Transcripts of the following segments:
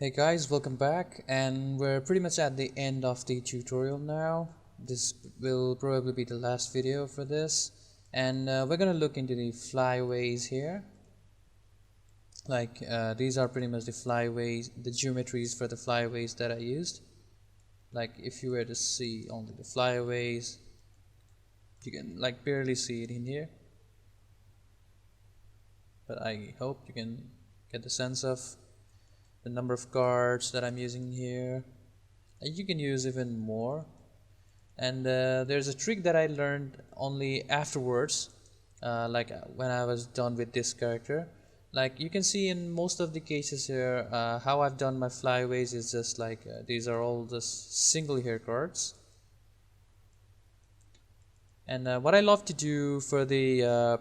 Hey guys, welcome back, and we're pretty much at the end of the tutorial now. This will probably be the last video for this, and we're gonna look into the flyaways here. These are pretty much the flyaways, the geometries for the flyaways that I used. Like if you were to see only the flyaways, you can like barely see it in here, but I hope you can get the sense of the number of cards that I'm using here. You can use even more, and there's a trick that I learned only afterwards, when I was done with this character. Like you can see in most of the cases here, how I've done my flyaways is just like these are all just single hair cards. And what I love to do for the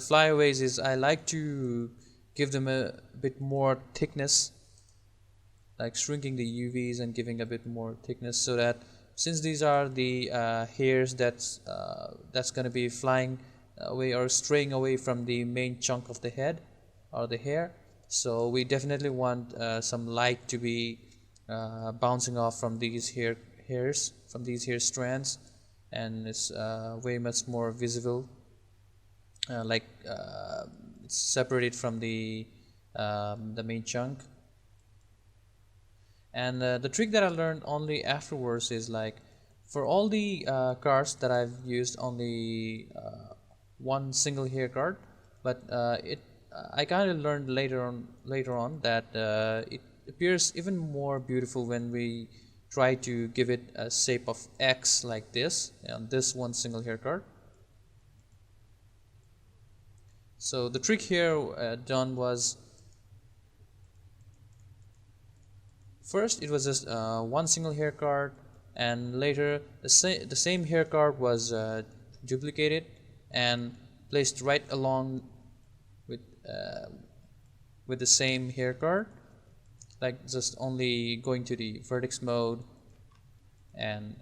flyaways is I like to give them a bit more thickness, like shrinking the UVs and giving a bit more thickness, so that since these are the hairs that's going to be flying away or straying away from the main chunk of the head or the hair, so we definitely want some light to be bouncing off from these hairs, from these hair strands, and it's way much more visible, it's separated from the main chunk. And the trick that I learned only afterwards is like for all the cards that I've used only one single hair card, but I kind of learned later on that it appears even more beautiful when we try to give it a shape of X like this on this one single hair card. So the trick here done was, first it was just one single hair card, and later the same hair card was duplicated and placed right along with the same hair card, like just only going to the vertex mode and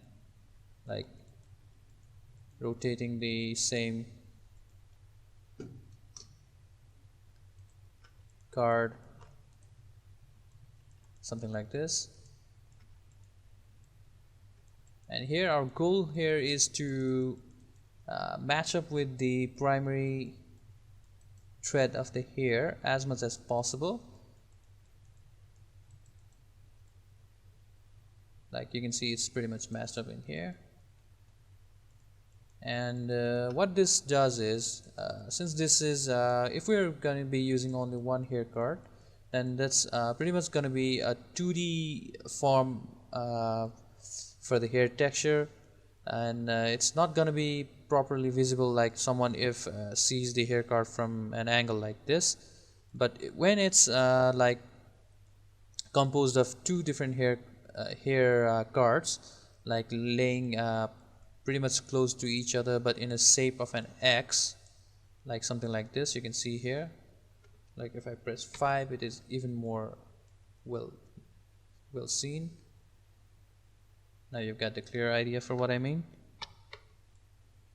like rotating the same card, something like this. And here our goal here is to match up with the primary thread of the hair as much as possible. Like you can see, it's pretty much matched up in here. And what this does is, since this is if we're going to be using only one hair card, then that's pretty much going to be a 2D form for the hair texture, and it's not going to be properly visible like someone if sees the hair card from an angle like this. But when it's like composed of two different hair cards, like laying pretty much close to each other but in a shape of an X, like something like this, you can see here. Like if I press 5, it is even more well seen. Now you've got the clear idea for what I mean.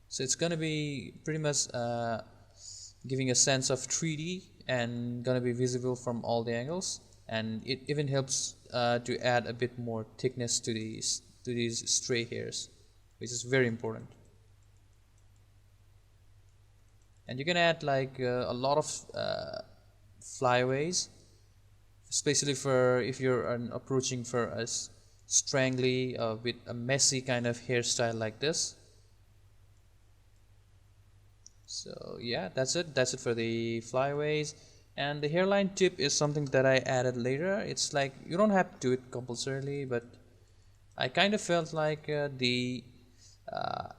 So it's gonna be pretty much giving a sense of 3D and gonna be visible from all the angles, and it even helps to add a bit more thickness to these stray hairs, which is very important. And you can add like a lot of flyaways, especially for if you're approaching for a strangly with a messy kind of hairstyle like this. So yeah, that's it for the flyaways. And the hairline tip is something that I added later. It's like you don't have to do it compulsorily, but I kind of felt like the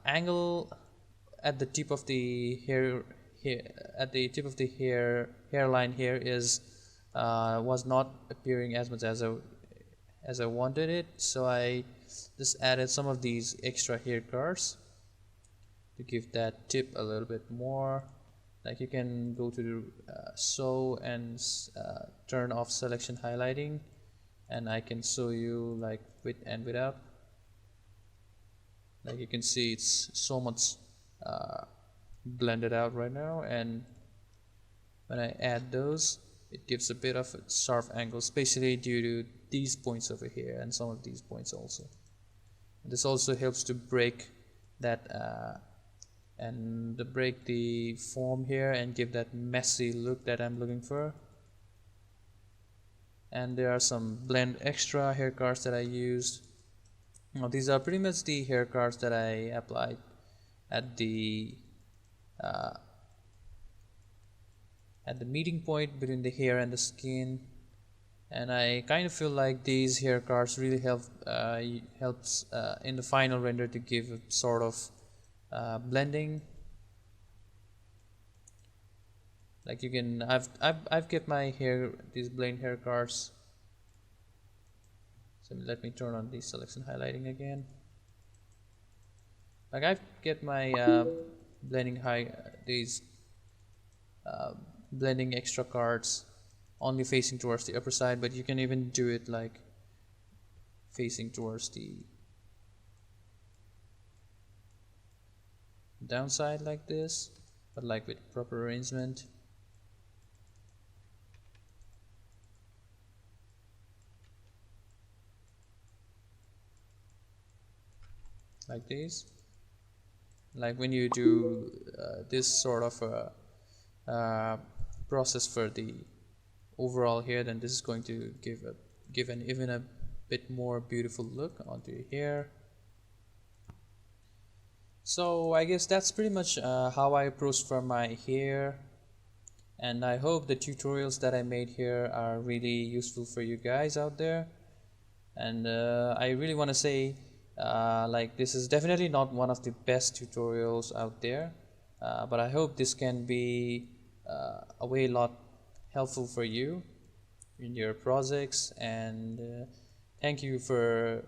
angle at the tip of the hairline here is was not appearing as much as I wanted it, so I just added some of these extra hair cards to give that tip a little bit more. Like you can go to the show and turn off selection highlighting, and I can show you like with and without. Like you can see, it's so much blended out right now, and when I add those, it gives a bit of a sharp angle, especially due to these points over here and some of these points also. This also helps to break that and break the form here and give that messy look that I'm looking for. And there are some blend extra hair cards that I used. Now these are pretty much the hair cards that I applied at the meeting point between the hair and the skin, and I kind of feel like these hair cards really helps in the final render to give a sort of blending. Like you can, I've kept my hair, these blend hair cards. So let me turn on the selection highlighting again. Like I've kept my blending extra cards only facing towards the upper side, but you can even do it like facing towards the downside like this, but like with proper arrangement. Like this. Like when you do this sort of a process for the overall hair, then this is going to give an even a bit more beautiful look onto your hair. So I guess that's pretty much how I approached for my hair, and I hope the tutorials that I made here are really useful for you guys out there. And I really want to say like this is definitely not one of the best tutorials out there, but I hope this can be a lot helpful for you in your projects. And thank you for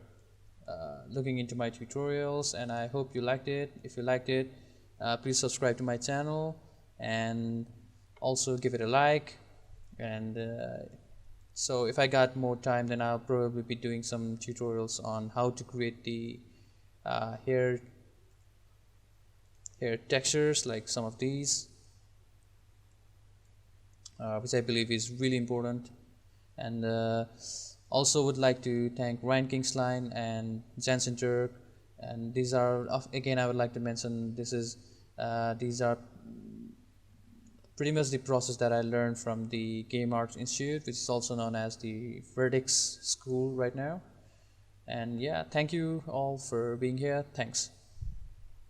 looking into my tutorials, and I hope you liked it. If you liked it, please subscribe to my channel and also give it a like. And so if I got more time, then I'll probably be doing some tutorials on how to create the hair textures, like some of these, which I believe is really important. And also would like to thank Ryan Kingslien and Jansen Turk. And these are, again, I would like to mention, these are pretty much the process that I learned from the Game Arts Institute, which is also known as the Vertex School right now. And yeah, thank you all for being here. Thanks.